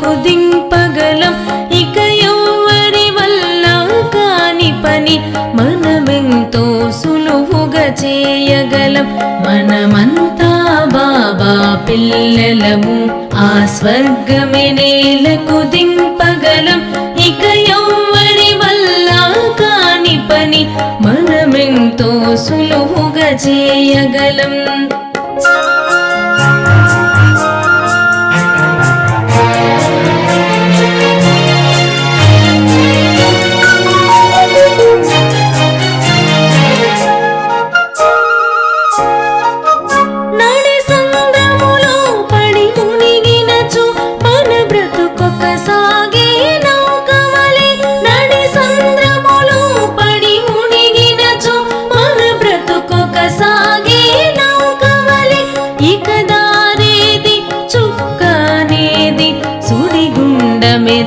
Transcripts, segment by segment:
నేలకు దింపగలం ఇక ఎవ్వరి వల్ల కాని పని మనమెంతో సులువుగా చేయగలం మనమంతా బాబా పిల్లలము ఆ స్వర్గమే నేలకు దింపగలం ఇక ఎవ్వరి వల్ల కాని పని మనమెంతో సులువుగా చేయగలం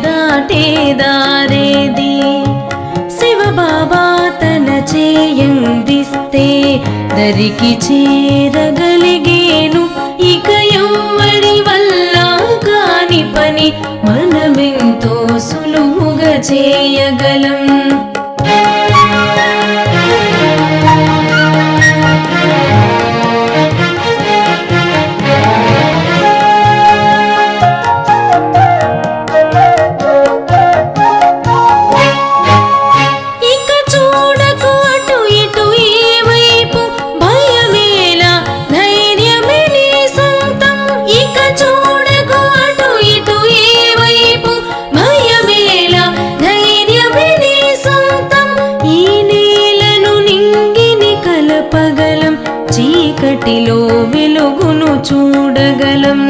దాటేదారేది శివబాబా తన చేయందిస్తే దరికి చేరగలిగేను ఇక ఎవ్వరి వల్ల కాని పని మనమెంతో సులువుగా చేయగలం చీకటిలో వెలుగును చూడగలం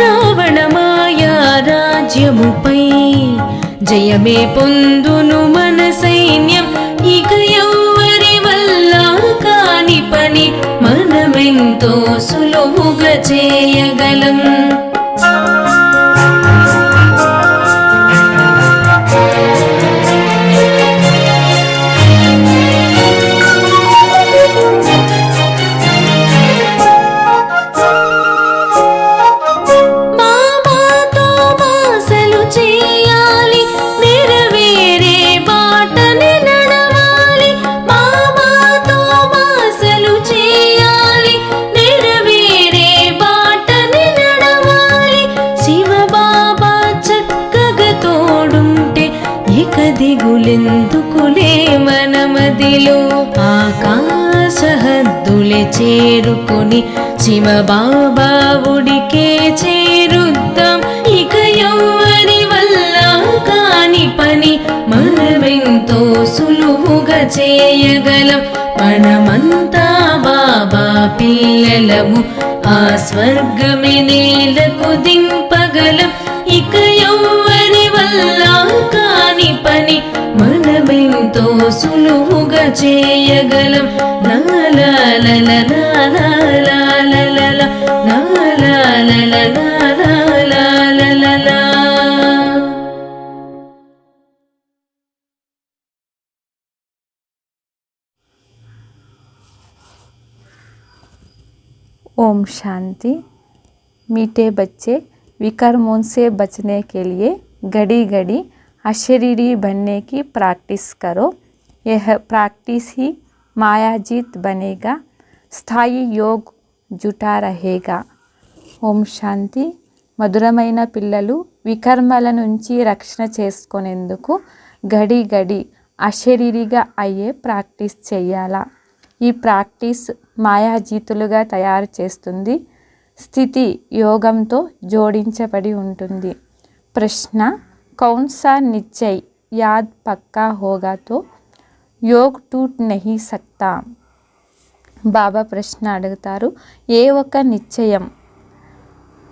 రావణ మాయా రాజ్యముపై జయమే పొందును మన సైన్యం ఇక ఎవ్వరి వల్ల కాని పని మనమెంతో సులువుగా చేయగలం దిగులెందుకులే మన మదిలో ఆకాశ హద్దులే చేరుకొని శివబాబా ఉడికే చేరుద్దాం ఇక ఎవ్వరి వల్ల కాని పని మనమెంతో సులువుగా చేయగలం మనమంతా బాబా పిల్లలము ఆ స్వర్గమే నేలకు దింపగలం ఇక ఎవ్వరి వల్ల కాని పని మనమెంతో సులువుగా చేయగలం ओम शांति। मीठे बच्चे विकर्मों से बचने के लिए घड़ी घड़ी अशरीरी बनने की प्रैक्टिस करो। यह प्रैक्टिस ही मायाजीत बनेगा, स्थायी योग जुटा रहेगा। ఓం శాంతి। మధురమైన పిల్లలు వికర్మల నుంచి రక్షణ చేసుకునేందుకు గడి గడి అశరీరిగా అయ్యే ప్రాక్టీస్ చేయాలా। ఈ ప్రాక్టీస్ మాయాజీతులుగా తయారు చేస్తుంది, స్థితి యోగంతో జోడించబడి ఉంటుంది। ప్రశ్న, कौन सा निश्चय याद पक्का होगा तो योग टूट नहीं सकता। బాబా ప్రశ్న అడుగుతారు, ఏ ఒక్క నిశ్చయం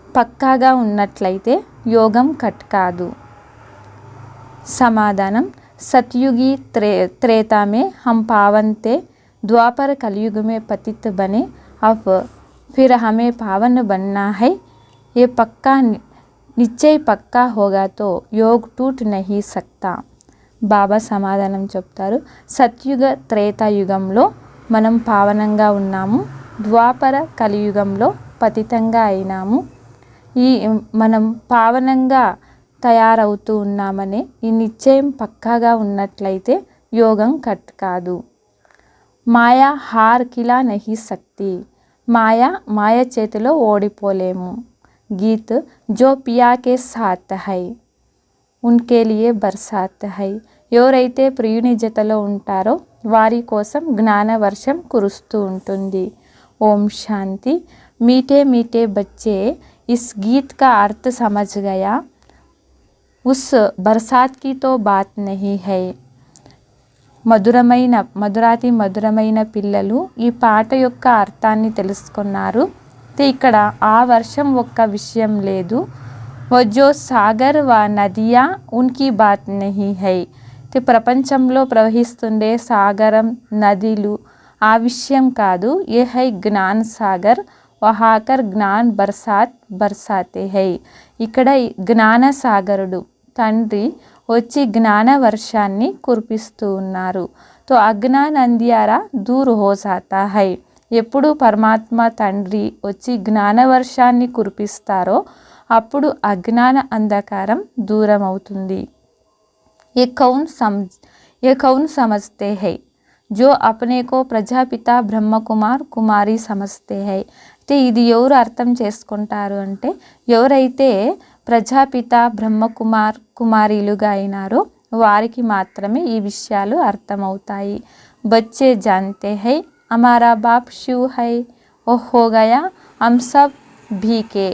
పక్కాగా ఉన్నట్లయితే యోగం కట్ కాదు। समाधान, सतयुगी त्रेता में हम पावन थे, द्वापर कलयुग में पतित बने, अब फिर हमें पावन बनना है। ये पक्का నిశ్చయ పక్కా హోగాతో యోగ్ టూట్ నహీ సక్తా। బాబా సమాధానం చెప్తారు, సత్యుగ త్రేతాయుగంలో మనం పావనంగా ఉన్నాము, ద్వాపర కలియుగంలో పతితంగా అయినాము। ఈ మనం పావనంగా తయారవుతూ ఉన్నామని ఈ నిశ్చయం పక్కాగా ఉన్నట్లయితే యోగం కట్ కాదు. మాయా హార్ కిలా నహీ సక్తి, మాయ చేతిలో ఓడిపోలేము. గీత్ జో పియా కే సాత్ హై ఉన్కే లియే బర్సాత్ హై, ఎవరైతే ప్రియుని జతలో ఉంటారో వారి కోసం జ్ఞాన వర్షం కురుస్తూ ఉంటుంది. ఓం శాంతి. मीठे मीठे बच्चे इस गीत का अर्थ समझ गया, उस बरसात की तो बात नहीं है. మధురమైన పిల్లలు ఈ పాట యొక్క అర్థాన్ని తెలుసుకున్నారు. ఇక్కడ ఆ వర్షం ఒక్క విషయం లేదు. వజో సాగర్ వ నదియా ఉన్కి బాత్ నహీ హై, ప్రపంచంలో ప్రవహిస్తుండే సాగరం నదులు ఆ విషయం కాదు. ఏ హై జ్ఞాన్ సాగర్ వహాకర్ జ్ఞాన్ బర్సాతే హై, ఇక్కడ జ్ఞాన సాగరుడు తండ్రి వచ్చి జ్ఞాన వర్షాన్ని కురిపిస్తూ ఉన్నారు. తో అజ్ఞాన్ అంధియారా దూర్ హో జాతా హై, ఎప్పుడు పరమాత్మ తండ్రి వచ్చి జ్ఞాన వర్షాన్ని కురిపిస్తారో అప్పుడు అజ్ఞాన అంధకారం దూరం అవుతుంది. ये कौन समझते हैं जो अपने को ప్రజాపిత బ్రహ్మకుమార్ కుమారి సమస్తే హై, అంటే ఇది ఎవరు అర్థం చేసుకుంటారు అంటే ఎవరైతే ప్రజాపిత బ్రహ్మకుమార్ కుమారీలుగా అయినారో వారికి మాత్రమే ఈ విషయాలు అర్థమవుతాయి. బచ్చే జాన్తే హై హమారా బాప్ శివ్ హై, ఓ హో గయా హమ్ సబ్ భీకే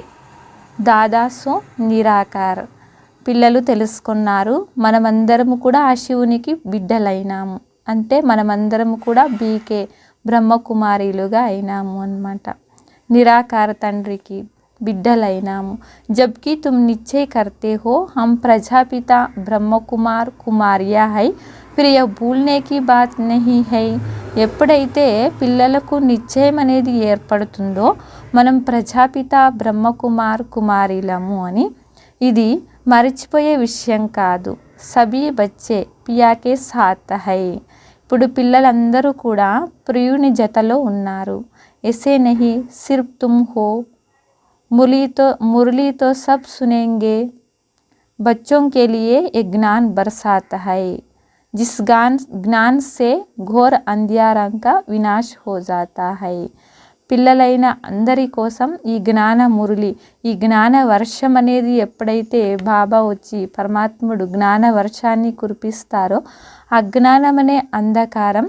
దాదా సో నిరాకార్, పిల్లలు తెలుసుకున్నారు మనమందరము కూడా ఆ శివునికి బిడ్డలైనాము, అంటే మనమందరము కూడా బీకే బ్రహ్మకుమారీలుగా అయినాము అన్నమాట. నిరాకార తండ్రికి బిడ్డలైనాము. జబ్కి తుమ్ నిశ్చయ కర్తే హో హమ్ ప్రజాపిత బ్రహ్మకుమార్ కుమారియా హై, ఫిర్ యహ్ భూల్నే కి బాత్ నహీ హై, ఎప్పుడైతే పిల్లలకు నిశ్చయం అనేది ఏర్పడుతుందో మనం ప్రజాపిత బ్రహ్మకుమార్ కుమారీలము అని, ఇది మరిచిపోయే విషయం కాదు. సభీ బచ్చే పియాకే సాత్ హై, ఇప్పుడు పిల్లలందరూ కూడా ప్రియుని జతలో ఉన్నారు. ఎసే నహీ సిర్ఫ్ తుమ్ హో మురళీ తో సబ్ సునేంగే, బచ్చోं के लिए ये ज्ञान बरसाता है, जिस ज्ञान से घोर अंधियारों का विनाश हो जाता है. పిల్లలైన అందరి కోసం ఈ జ్ఞాన మురళి, ఈ జ్ఞాన వర్షం అనేది ఎప్పుడైతే బాబా వచ్చి పరమాత్ముడు జ్ఞాన వర్షాన్ని కురిపిస్తారో అజ్ఞానం అనే అంధకారం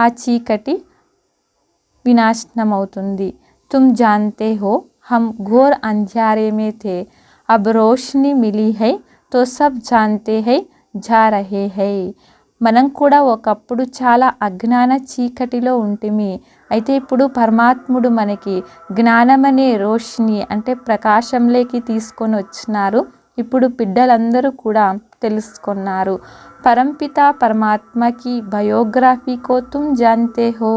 ఆ చీకటి వినాశనం అవుతుంది. తుమ్ జాన్తే హో హమ్ ఘోర్ అంధ్యారే మే థే, అబ్ రోషని మిలీ హై తో సబ్ జాన్తే హై జా రహే హై, మనం కూడా ఒకప్పుడు చాలా అజ్ఞాన చీకటిలో ఉంటిమి, అయితే ఇప్పుడు పరమాత్ముడు మనకి జ్ఞానమనే రోషిని అంటే ప్రకాశంలోకి తీసుకొని వచ్చినారు. ఇప్పుడు బిడ్డలందరూ కూడా తెలుసుకున్నారు. పరంపిత పరమాత్మకి బయోగ్రఫీ కో తుమ్ జాన్తే హో,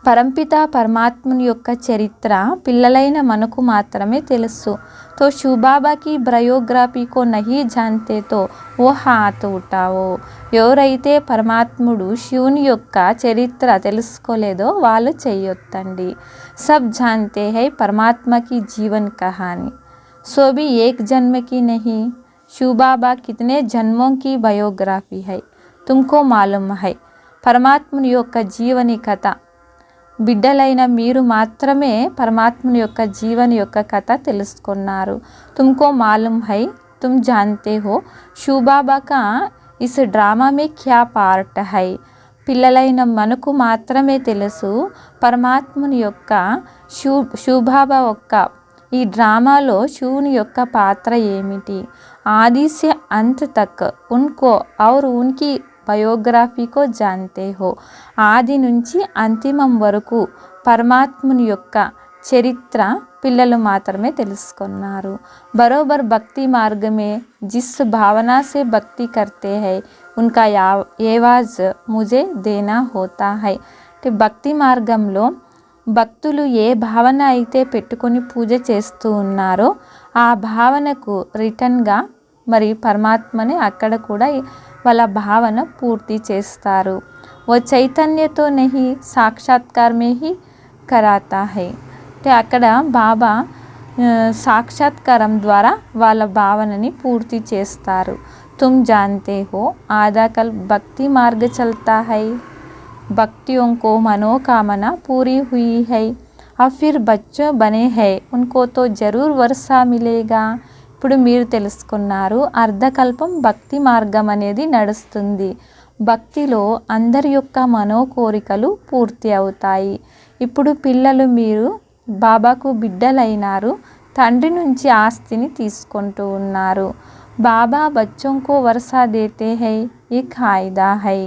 పరంపిత పరమాత్ముని యొక్క చరిత్ర పిల్లలైన మనకు మాత్రమే తెలుసు. తో శివబాబాకి బయోగ్రఫీ కో నహీ జాన్తే తో ఓ హాత్ ఉఠావో, ఎవరైతే పరమాత్ముడు శివుని యొక్క చరిత్ర తెలుసుకోలేదో వాళ్ళు చెయ్యొద్దండి. సబ్ జాన్తే హై పరమాత్మకి జీవన్ కహాని, సో భీ ఏక్ జన్మకి నహీ, శివబాబా కితనే జన్మోं की బయోగ్రఫీ హై తుమ్కో మాలూమ్ హై, పరమాత్ముని యొక్క జీవని కథ బిడ్డలైన మీరు మాత్రమే పరమాత్ముని యొక్క జీవని యొక్క కథ తెలుసుకున్నారు. తుమ్కో మాలూమ్ హై తుమ్ జాన్తే హో శివబాబా కా ఇస్ డ్రామా మే క్యా పార్ట్ హై, పిల్లలైన మనకు మాత్రమే తెలుసు పరమాత్ముని యొక్క శివబాబా యొక్క ఈ డ్రామాలో శివుని యొక్క పాత్ర ఏమిటి. ఆది సే అంత్ తక్ ఉన్కో ఔర్ ఉన్కి బయోగ్రఫీ కో జాన్తే హో, ఆది నుంచి అంతిమం వరకు పరమాత్ముని యొక్క చరిత్ర పిల్లలు మాత్రమే తెలుసుకున్నారు. బరోబర్ భక్తి మార్గమే జిస్ భావనా సే భక్తి కర్తే హై ఉన్కా ఏవాజ్ ముజే దేనా హోతా హై, అంటే భక్తి మార్గంలో భక్తులు ఏ భావన అయితే పెట్టుకొని పూజ చేస్తూ ఉన్నారో ఆ భావనకు రిటర్న్గా మరి పరమాత్మని అక్కడ కూడా వాళ్ళ భావన పూర్తి చేస్తారు. ఓ చైతన్యతో నహి సాక్షాత్కార్ మే హి కరాతా హై, అంటే అక్కడ బాబా సాక్షాత్కారం ద్వారా వాళ్ళ భావనని పూర్తి చేస్తారు. తుమ్ జాన్తే హో ఆదా కల్ భక్తి మార్గ చల్తా హై, भक्तियों को मनोकामना पूरी हुई है, अब फिर बच्चों बने हैं उनको तो जरूर वर्षा मिलेगा. ఇప్పుడు మీరు తెలుసుకున్నారు అర్ధకల్పం భక్తి మార్గం అనేది నడుస్తుంది. భక్తిలో అందరి యొక్క మనోకోరికలు పూర్తి అవుతాయి. ఇప్పుడు పిల్లలు మీరు బాబాకు బిడ్డలైనారు, తండ్రి నుంచి ఆస్తిని తీసుకుంటూ ఉన్నారు. బాబా బచ్చోంకో వర్షా దేతే హై, ఈ ఖాయిదా హై.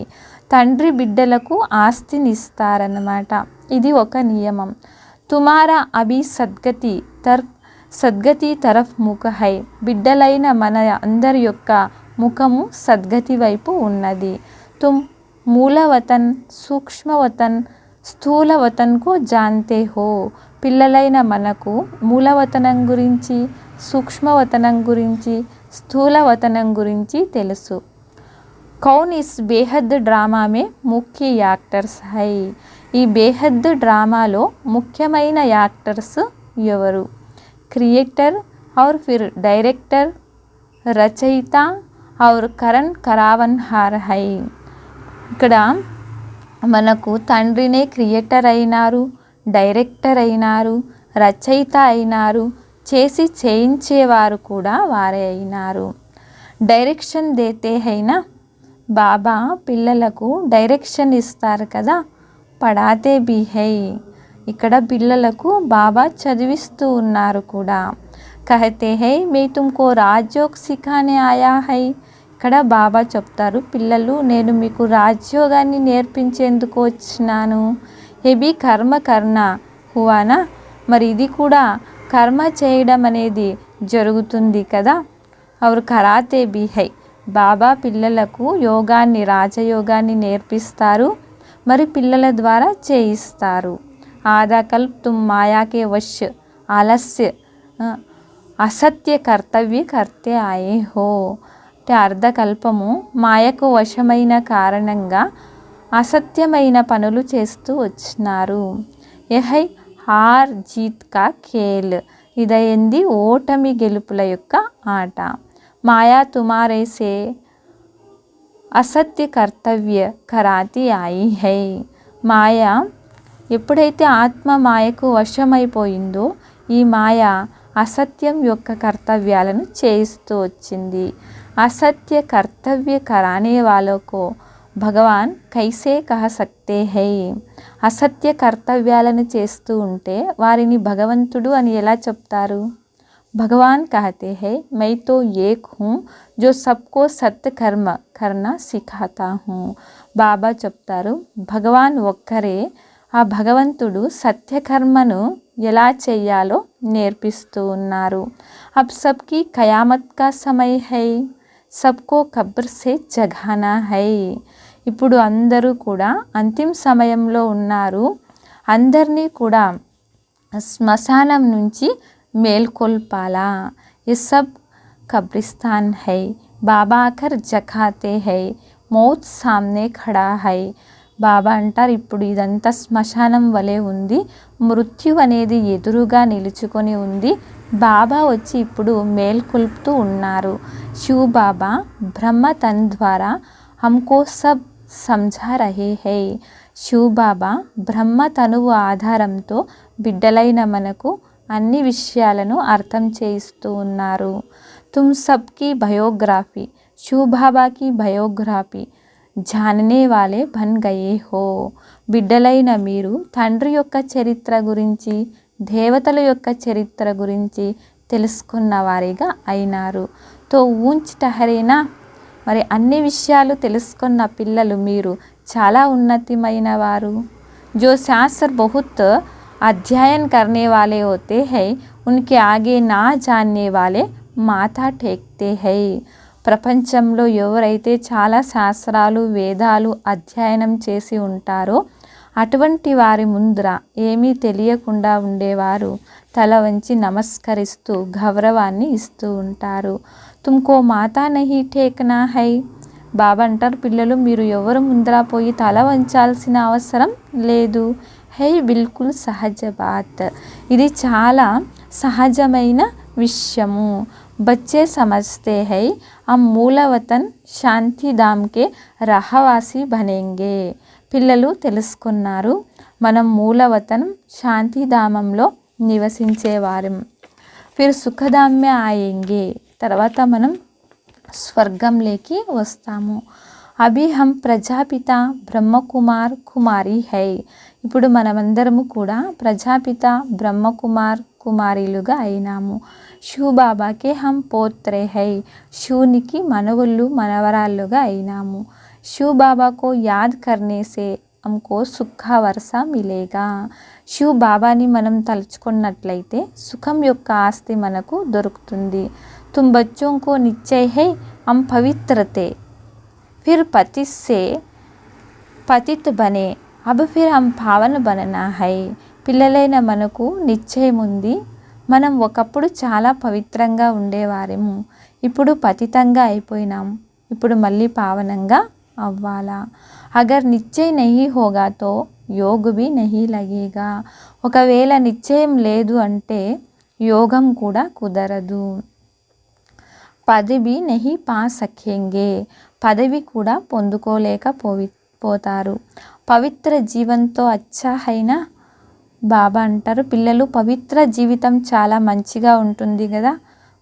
తండ్రి బిడ్డలకు ఆస్తిని ఇస్తారన్నమాట. ఇది ఒక నియమం. తుమారా అభి సద్గతి తరఫ్ ముఖ హై. బిడ్డలైన మన అందరి యొక్క ముఖము సద్గతి వైపు ఉన్నది. తుమ్ మూలవతన్, సూక్ష్మవతన్, స్థూలవతన్కు జాన్తే హో. పిల్లలైన మనకు మూలవతనం గురించి, సూక్ష్మవతనం గురించి, స్థూలవతనం గురించి తెలుసు. కౌన్ ఇస్ బేహద్ డ్రామా మే ముఖ్య యాక్టర్స్ హై. ఈ బేహద్ డ్రామాలో ముఖ్యమైన యాక్టర్స్ ఎవరు? క్రియేటర్ और फिर డైరెక్టర్, రచయిత और కరణ్ కరావన్హార్ హై. ఇక్కడ మనకు తండ్రినే క్రియేటర్ అయినారు, డైరెక్టర్ అయినారు, రచయిత అయినారు, చేసి చేయించేవారు కూడా వారే అయినారు. డైరెక్షన్ దేతే హైనా, బాబా పిల్లలకు డైరెక్షన్ ఇస్తారు కదా. పడాతే బి హై. ఇక్కడ పిల్లలకు బాబా చదివిస్తూ ఉన్నారు కూడా. కహతే హై మే తుమ్కో రాజ్యోగ్ సిఖానే ఆయా హై. ఇక్కడ బాబా చెప్తారు, పిల్లలు నేను మీకు రాజ్యోగాన్ని నేర్పించేందుకు వచ్చినాను. ఏబి కర్మ కర్నా హువానా, మరి ఇది కూడా కర్మ చేయడం అనేది జరుగుతుంది కదా. और కరాతే బి హై. బాబా పిల్లలకు యోగాన్ని, రాజయోగాన్ని నేర్పిస్తారు, మరి పిల్లల ద్వారా చేయిస్తారు. ఆదా కల్ప్ తుమ్ మాయాకే వశ్ ఆలస్య అసత్య కర్తవ్య కర్తే ఆయే హో. అంటే అర్ధకల్పము మాయకు వశమైన కారణంగా అసత్యమైన పనులు చేస్తూ వచ్చినారు. యహై హార్ జీత్ కా ఖేల్. ఇదైంది ఓటమి గెలుపుల యొక్క ఆట. మాయా తుమారే సే అసత్య కర్తవ్య కరాతి ఆయి హై. మాయ ఎప్పుడైతే ఆత్మ మాయకు వశమైపోయిందో ఈ మాయ అసత్యం యొక్క కర్తవ్యాలను చేయిస్తూ వచ్చింది. అసత్య కర్తవ్య కరానే వాళ్ళకో భగవాన్ కైసే కహ సక్తే హై. అసత్య కర్తవ్యాలను చేస్తూ ఉంటే వారిని భగవంతుడు అని ఎలా చెప్తారు? भगवान कहते हैं मैं तो एक हूँ जो सबको सत्य कर्म करना सिखाता हूँ. బాబా చెప్తారు భగవాన్ ఒక్కరే, ఆ భగవంతుడు సత్యకర్మను ఎలా చెయ్యాలో నేర్పిస్తూ ఉన్నారు. అబ్ సబ్కి కయామత్ కా సమయ్ హై, సబ్కో కబ్ర్ సే జగానా హై. ఇప్పుడు అందరూ కూడా అంతిమ సమయంలో ఉన్నారు. అందరినీ కూడా శ్మశానం నుంచి మేల్కొల్పాలా. ये सब कब्रिस्तान है, బాబా ఆకర్ జఖాతే హై, మౌత్ సామ్నే ఖడా హై. బాబా అంటారు ఇప్పుడు ఇదంతా శ్మశానం వలె ఉంది, మృత్యు అనేది ఎదురుగా నిలుచుకొని ఉంది. బాబా వచ్చి ఇప్పుడు మేల్కొల్పుతూ ఉన్నారు. శివ్ బాబా బ్రహ్మ తన్ ద్వారా హమ్కో సబ్ సమఝా రహే హై. శివ్ బాబా బ్రహ్మ తనువు ఆధారంతో బిడ్డలైన మనకు అన్ని విషయాలను అర్థం చేయిస్తూ ఉన్నారు. తుమ్ సబ్కి బయోగ్రఫీ, శివ్ బాబాకి బయోగ్రఫీ జాననే వాలే బన్ గయే హో. బిడ్డలైన మీరు తండ్రి యొక్క చరిత్ర గురించి, దేవతల యొక్క చరిత్ర గురించి తెలుసుకున్న వారిగా అయినారు. తో ఊంచ్ టహరేనా, మరి అన్ని విషయాలు తెలుసుకున్న పిల్లలు మీరు చాలా ఉన్నతమైన వారు. జో శాస్త్ర బహుత్ अध्ययन करने वाले होते हैं उनके आगे ना जानने वाले మాథా టేక్తే హై. ప్రపంచంలో ఎవరైతే చాలా శాస్త్రాలు, వేదాలు అధ్యయనం చేసి ఉంటారో అటువంటి వారి ముందర ఏమీ తెలియకుండా ఉండేవారు తల వంచి నమస్కరిస్తూ గౌరవాన్ని ఇస్తూ ఉంటారు. తుమ్కో మాతా నహీ టేకనా హై. బాబా అంటారు పిల్లలు మీరు ఎవరు ముందర పోయి తల వంచాల్సిన అవసరం లేదు. है बिल्कुल सहज बात। ఇది చాలా సహజమైన విషయము। बच्चे समझते हैं हम మూలవతన్ శాంతిధామ్ के रहवासी बनेंगे। పిల్లలు తెలుసుకున్నారు మనం మూలవతన్ శాంతిధామంలో నివసించేవారం। फिर సుఖధామ్ में आएंगे తర్వాత మనం స్వర్గంలోకి వస్తాము। అభి హమ్ ప్రజాపిత బ్రహ్మకుమార్ కుమారి హై ఇప్పుడు మనమందరము కూడా ప్రజాపిత బ్రహ్మకుమార్ కుమారీలుగా అయినాము। శివ బాబాకే హమ్ పోత్రే హై శివునికి మనవళ్ళు మనవరాళ్ళుగా అయినాము। శివ బాబాకు యాద్ కర్నే సే हमको సుఖ వర్ష మిలేగా శివ బాబాని మనం తలుచుకున్నట్లయితే సుఖం యొక్క ఆస్తి మనకు దొరుకుతుంది। तुम बच्चों को निश्चय है हम पवित्र थे फिर पतित से पतित बने अब फिर हम पावन बनना है। పిల్లలైన మనకు నిశ్చయం ఉంది మనం ఒకప్పుడు చాలా పవిత్రంగా ఉండేవారేము ఇప్పుడు పతితంగా అయిపోయినాం ఇప్పుడు మళ్ళీ పావనంగా అవ్వాలా। అగర్ నిశ్చయ నహీ హోగా తో యోగ్ భీ నహీ లగేగా ఒకవేళ నిశ్చయం లేదు అంటే యోగం కూడా కుదరదు। పదవి నహీ పా సకేంగే పదవి కూడా పొందుకోలేకపోతారు। పవిత్ర జీవన్తో అచ్చా హైనా బాబా అంటారు పిల్లలు పవిత్ర జీవితం చాలా మంచిగా ఉంటుంది కదా।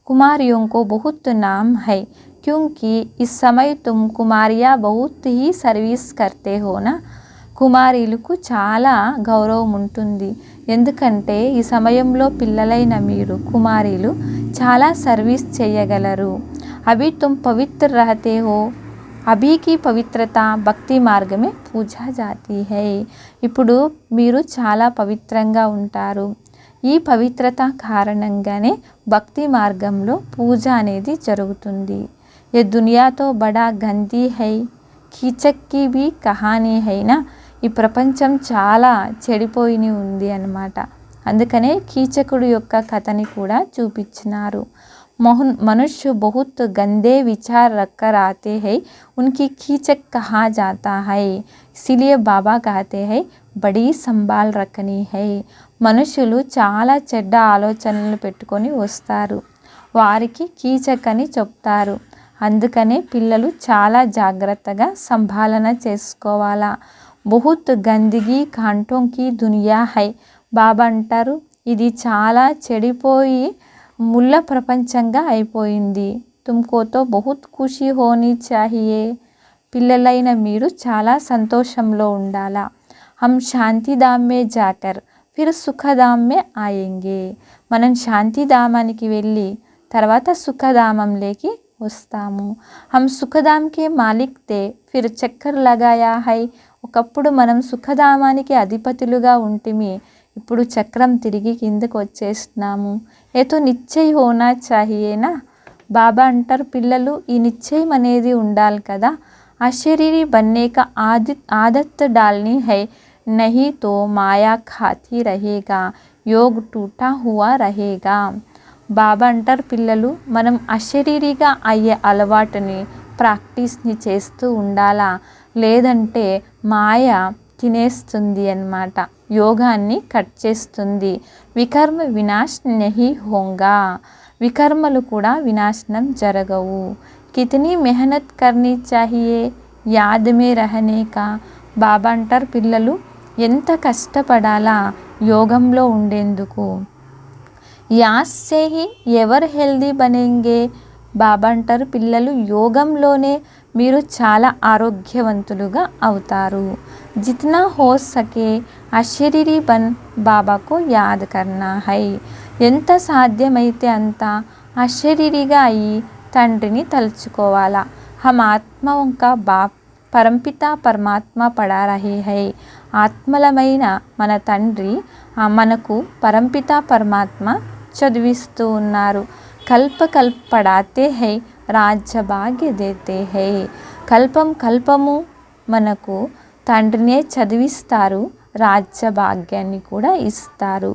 కుమారియోं को बहुत नाम है क्योंकि इस समय तुम कुमारियाँ बहुत ही सर्विस करते हो ना। కుమారీలకు చాలా గౌరవం ఉంటుంది ఎందుకంటే ఈ సమయంలో పిల్లలైన మీరు కుమారీలు చాలా సర్వీస్ చేయగలరు। అభి తుమ్ పవిత్ర రహతే హో అభి की పవిత్రత భక్తి మార్గమే పూజా జాతి హై ఇప్పుడు మీరు చాలా పవిత్రంగా ఉంటారు ఈ పవిత్రత కారణంగానే భక్తి మార్గంలో పూజ అనేది జరుగుతుంది। ये दुनिया तो बड़ा गंदी है कीचक की भी कहानी है ना ఈ ప్రపంచం చాలా చెడిపోయి ఉంది అన్నమాట అందుకనే కీచకుడు యొక్క కథని కూడా చూపించినారు। मनुष्य बहुत गंदे विचार रखकर आते हैं उनकी कीचक कहा जाता है इसीलिए बाबा कहते हैं बड़ी संभाल रखनी है। మనుషులు చాలా చెడ్డ ఆలోచనలు పెట్టుకొని వస్తారు వారికి కీచక్ అని చెప్తారు అందుకనే పిల్లలు చాలా జాగ్రత్తగా సంభాలన చేసుకోవాలా। बहुत गंदगी कांटों की दुनिया है బాబా అంటారు ఇది చాలా చెడిపోయి ముళ్ళ ప్రపంచంగా అయిపోయింది। तुमको तो बहुत खुशी होनी चाहिए పిల్లలైన మీరు చాలా సంతోషంలో ఉండాలా। हम శాంతిధామ్ में जाकर फिर సుఖధామ్ में आएंगे మనం శాంతిధామానికి వెళ్ళి తర్వాత సుఖధామంలోకి వస్తాము। हम సుఖధామ్ के मालिक थे फिर चक्कर लगाया है ఒకప్పుడు మనం సుఖధామానికి అధిపతులుగా ఉంటిమి ఇప్పుడు చక్రం తిరిగి కిందకు వచ్చేస్తున్నాము। ఏతో నిశ్చయ హోనా చాహియేనా బాబా అంటారు పిల్లలు ఈ నిశ్చయం అనేది ఉండాలి కదా। అశరీరి బన్నే కా ఆదత్ డాల్నీ హై नहीं तो మాయా ఖాతీ రహేగా యోగ్ టూటా హువా రహేగా బాబా అంటారు పిల్లలు మనం అశరీరిగా అయ్యే అలవాటుని ప్రాక్టీస్ని చేస్తూ ఉండాలా లేదంటే మాయ తినేస్తుంది అన్నమాట యోగాన్ని కట్ చేస్తుంది। వికర్మ వినాశ్ నహీ హోంగా వికర్మలు కూడా వినాశనం జరగవు। కితనీ మెహనత్ కర్నీ చాహియే యాద్ మే రహనే కా బాబా అంటారు పిల్లలు ఎంత కష్టపడాలా యోగంలో ఉండేందుకు। యాస్ సే హీ ఎవర్ హెల్దీ బనేంగే బాబా అంటారు పిల్లలు యోగంలోనే మీరు చాలా ఆరోగ్యవంతులుగా అవుతారు। జిత్నా హో సకే అశరీరి బన్ బాబాకు యాద్ కర్నా హై ఎంత సాధ్యమైతే అంత అశరీరిగా అయ్యి తండ్రిని తలుచుకోవాలా। హమ్ ఆత్మోं का बाप పరంపిత పరమాత్మ పడా రహే హై ఆత్మలమైన మన తండ్రి మనకు పరంపిత పరమాత్మ చదివిస్తూ ఉన్నారు। కల్ప కల్ప పడాతే హై రాజ్య భాగ్య దేతే హై కల్పం కల్పము మనకు తండ్రినే చదివిస్తారు రాజ్య భాగ్యాన్ని కూడా ఇస్తారు।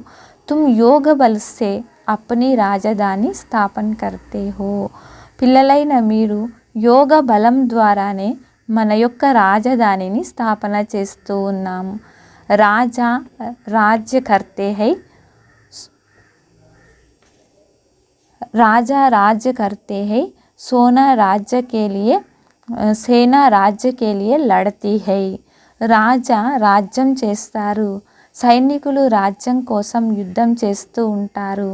तुम योग बल से अपनी రాజధాని స్థాపన करते हो పిల్లలైన మీరు యోగ బలం ద్వారానే మన యొక్క రాజధానిని స్థాపన చేస్తూ ఉన్నాము। राजा राज्य करते हैं, राजा राज्य करते हैं, सोना राज्य के लिए సేనా రాజ్య के लिए लड़ती है. రాజా రాజ్యం చేస్తారు, సైనికులు రాజ్యం కోసం యుద్ధం చేస్తూ ఉంటారు.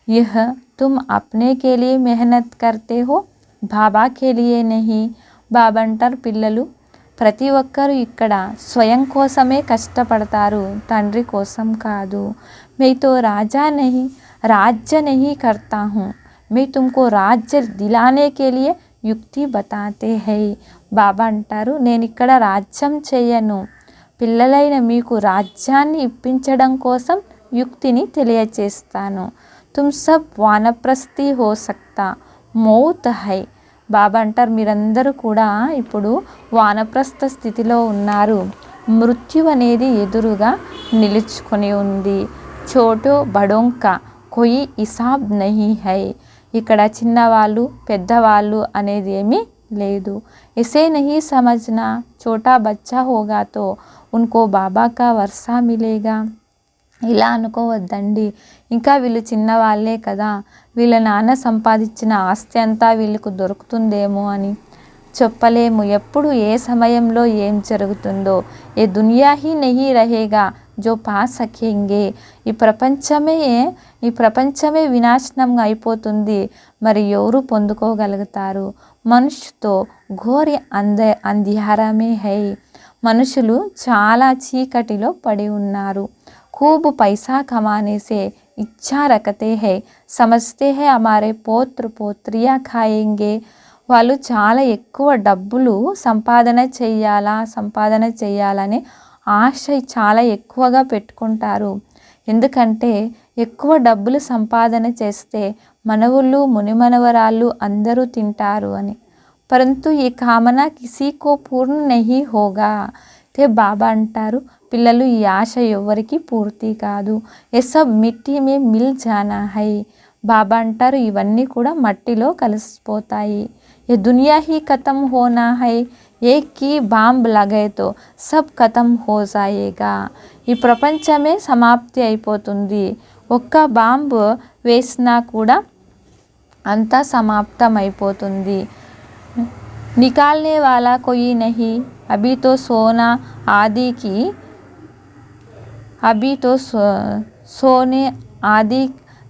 यह तुम अपने के लिए मेहनत करते हो, బాబా के लिए नहीं. బాబా అంటారు, పిల్లలు ప్రతి ఒక్కరు ఇక్కడ స్వయం కోసమే కష్టపడతారు, తండ్రి కోసం కాదు. मैं तो राजा नहीं राज्य नहीं करता हूँ, मैं तुमको राज्य दिलाने के लिए యుక్తి బతాతే హై. బాబా అంటారు, నేను ఇక్కడ రాజ్యం చేయను, పిల్లలైన మీకు రాజ్యాన్ని ఇప్పించడం కోసం యుక్తిని తెలియచేస్తాను. తుమ్ సబ్ వానప్రస్థి హో సక్తా మౌత్ హై. బాబా అంటారు, మీరందరూ కూడా ఇప్పుడు వానప్రస్థ స్థితిలో ఉన్నారు, మృత్యు అనేది ఎదురుగా నిలుచుకొని ఉంది. చోటో బడోంకా కోయి హిసాబ్ నహీ హై. ఇక్కడ చిన్నవాళ్ళు పెద్దవాళ్ళు అనేది ఏమీ లేదు. ఇసే నహీ సమజ్నా, చోటా బచ్చా హోగా తో ఉన్కో బాబా కా వర్షా మిలేగా. ఇలా అనుకోవద్దండి, ఇంకా వీళ్ళు చిన్నవాళ్ళే కదా, వీళ్ళ నాన్న సంపాదించిన ఆస్తి అంతా వీళ్ళకు దొరుకుతుందేమో అని చెప్పలేము. ఎప్పుడు ఏ సమయంలో ఏం జరుగుతుందో. ఏ దునియా హీ నహీ రహేగా జో పా సకేంగే. ఈ ప్రపంచమే వినాశనం అయిపోతుంది, మరి ఎవరు పొందుకోగలుగుతారు. మనుషుతో ఘోరి అంధియారమే హై. మనుషులు చాలా చీకటిలో పడి ఉన్నారు. खूब पैसा कमाने से इच्छा रखते हैं, समझते हैं हमारे पोत्र पोत्रियाँ खाएंगे. వాళ్ళు చాలా ఎక్కువ డబ్బులు సంపాదన చేయాలనే ఆశ చాలా ఎక్కువగా పెట్టుకుంటారు. ఎందుకంటే ఎక్కువ డబ్బులు సంపాదన చేస్తే మనవులు మునిమనవరాళ్ళు అందరూ తింటారు అని. పరంతు ఈ కామన కిసీకో పూర్ణ నహీ హోగా. తే బాబా అంటారు, పిల్లలు ఈ ఆశ ఎవరికి పూర్తి కాదు. ఏ సబ్ మిట్టి మే మిల్ జానా హై. బాబా అంటారు, ఇవన్నీ కూడా మట్టిలో కలిసిపోతాయి. ఏ దునియా హీ ఖతం హోనా హై, ఏక్ కి బాంబ్ లగే తో సబ్ ఖతం హో జాయేగా. ఈ ప్రపంచమే సమాప్తి అయిపోతుంది, ఒక్క బాంబు వేసినా కూడా అంతా సమాప్తం అయిపోతుంది. నికాల్నే వాలా కోయి నహీ. అభీ తో సోనా ఆది కి అభీ తో సోనే ఆది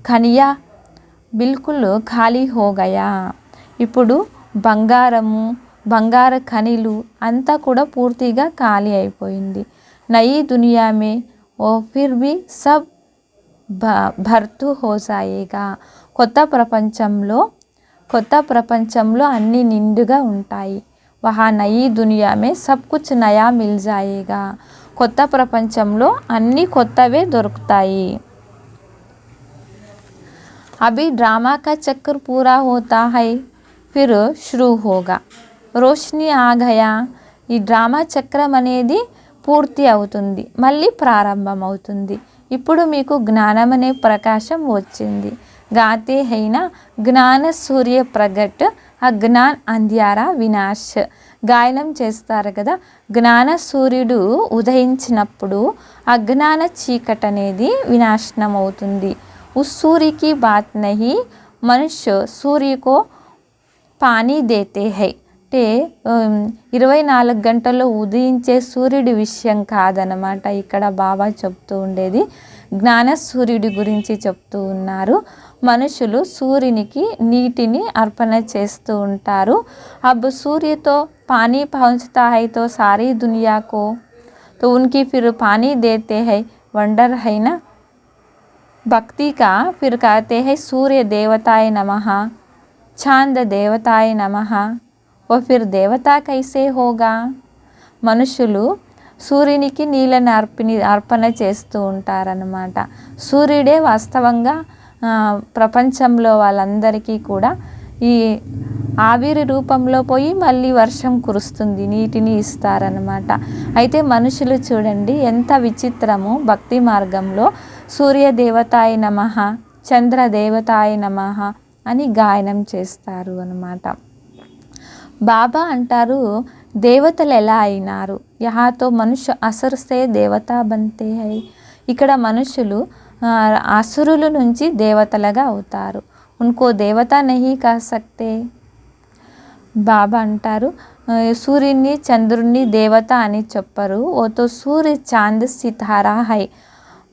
ఖనియా బిల్కుల్ ఖాళీ హో గయా. ఇప్పుడు బంగార ఖనిలు అంతా కూడా పూర్తిగా ఖాళీ అయిపోయింది. నయీ దునియా మే ఓ ఫిర్ భీ సబ్ భర్తూ హో జాయేగా. కొత్త ప్రపంచంలో అన్నీ నిండుగా ఉంటాయి. వహా నయీ దునియా మే సబ్ కుచ్ నయా మిల్ జాయేగా. కొత్త ప్రపంచంలో అన్నీ కొత్తవే దొరుకుతాయి. అభి డ్రామా కా చక్ర పూరా హోతా హై, ఫిర్ షురూ హోగా. రోషనీ ఆ గయా. ఈ డ్రామా చక్రం అనేది పూర్తి అవుతుంది, మళ్ళీ ప్రారంభం అవుతుంది. ఇప్పుడు మీకు జ్ఞానం అనే ప్రకాశం వచ్చింది. గాతే హైనా జ్ఞాన సూర్య ప్రగట్ అజ్ఞాన్ అంధ్యారా వినాశ్. గాయనం చేస్తారు కదా, జ్ఞాన సూర్యుడు ఉదయించినప్పుడు అజ్ఞాన చీకటి అనేది వినాశనం అవుతుంది. ఉస్ సూర్య కి బాత్ నహీ, మనుష్య సూర్యకో పానీ దేతే హై. అంటే 24 గంటల్లో ఉదయించే సూర్యుడి విషయం కాదనమాట ఇక్కడ బాబా చెప్తూ ఉండేది. జ్ఞాన సూర్యుడి గురించి చెప్తూ ఉన్నారు. మనుషులు సూర్యునికి నీటిని అర్పణ చేస్తూ ఉంటారు. అబ్ సూర్యతో పానీ పహుంచతా హై తో సారీ దునియాకో తో ఉన్కి Phir pani దేతే high. Wonder high నా. భక్తి కా ఫిర్ कहते हैं सूर्य देवताय नमः, चांद देवताय नमः. ఓ ఫిర్ దేవతా కైసే హోగా. మనుషులు సూర్యునికి నీళ్ళని అర్పణ చేస్తూ ఉంటారన్నమాట. సూర్యుడే వాస్తవంగా ప్రపంచంలో వాళ్ళందరికీ కూడా ఈ ఆవిరి రూపంలో పోయి మళ్ళీ వర్షం కురుస్తుంది, నీటిని ఇస్తారన్నమాట. అయితే మనుషులు చూడండి ఎంత విచిత్రము. భక్తి మార్గంలో సూర్య దేవతాయ నమః, చంద్ర దేవతాయ నమః అని గాయనం చేస్తారు అన్నమాట. బాబా అంటారు, దేవతలు ఎలా అయినారు? యహాతో మనుష్య అసుర్ సే దేవతా బంతే హై. ఇక్కడ మనుషులు అసురుల నుంచి దేవతలుగా అవుతారు. ఉన్కో దేవత నహీ కహ సక్తే. బాబా అంటారు సూర్యుని చంద్రుని దేవత అని చెప్పరు. ఓతో సూర్య చాంద్ సితారా హై.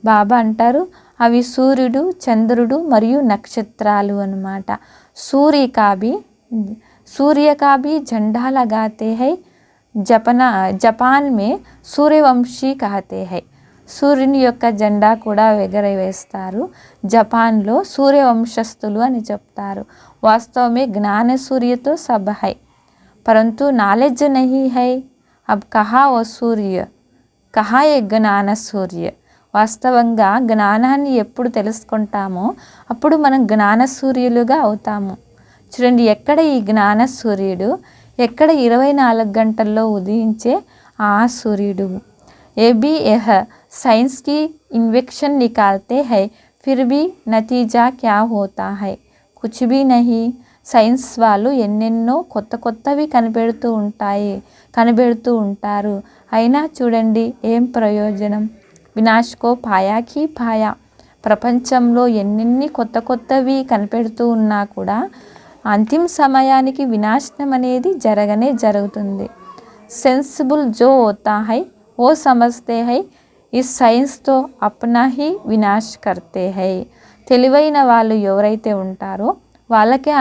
బాబా అంటారు అవి సూర్యుడు, చంద్రుడు మరియు నక్షత్రాలు అన్నమాట. सूर्य का भी झंडा लगाते हैं. జపాన్ మే సూర్యవంశీ कहते हैं. సూర్యుని యొక్క జెండా కూడా ఎగరవేస్తారు. జపాన్లో సూర్యవంశస్థులు అని చెప్తారు. వాస్తవమే జ్ఞాన సూర్యతో సబ్ హై పరంతు నాలెడ్జ్ నహీ హై. అబ్ కహా ఓ సూర్య కహా ఏ జ్ఞాన సూర్య. వాస్తవంగా జ్ఞానాన్ని ఎప్పుడు తెలుసుకుంటామో అప్పుడు మనం జ్ఞాన సూర్యులుగా అవుతాము. చూడండి, ఎక్కడ ఈ జ్ఞాన సూర్యుడు, ఎక్కడ 24 గంటల్లో ఉదయించే ఆ సూర్యుడు. ఏ బి యహ సైన్స్ కి ఇన్వెక్షన్ నికాల్తే హై ఫిర్ భీ నతీజా క్యా హోతా హై కుచ్ భీ నహీ. సైన్స్ వాళ్ళు ఎన్నెన్నో కొత్తవి కనిపెడుతూ ఉంటారు. అయినా చూడండి ఏం ప్రయోజనం. వినాష్కో పాయాకి పాయా. ప్రపంచంలో ఎన్నెన్ని కొత్తవి కనిపెడుతూ ఉన్నా కూడా అంతిమ సమయానికి వినాశనం అనేది జరుగుతుంది. సెన్సిబుల్ జో హోతా హై ఓ సమజ్తే హై ఈ సైన్స్తో అప్నా హీ వినాశ్ కర్తే హై. తెలివైన వాళ్ళు ఎవరైతే ఉంటారో వాళ్ళకే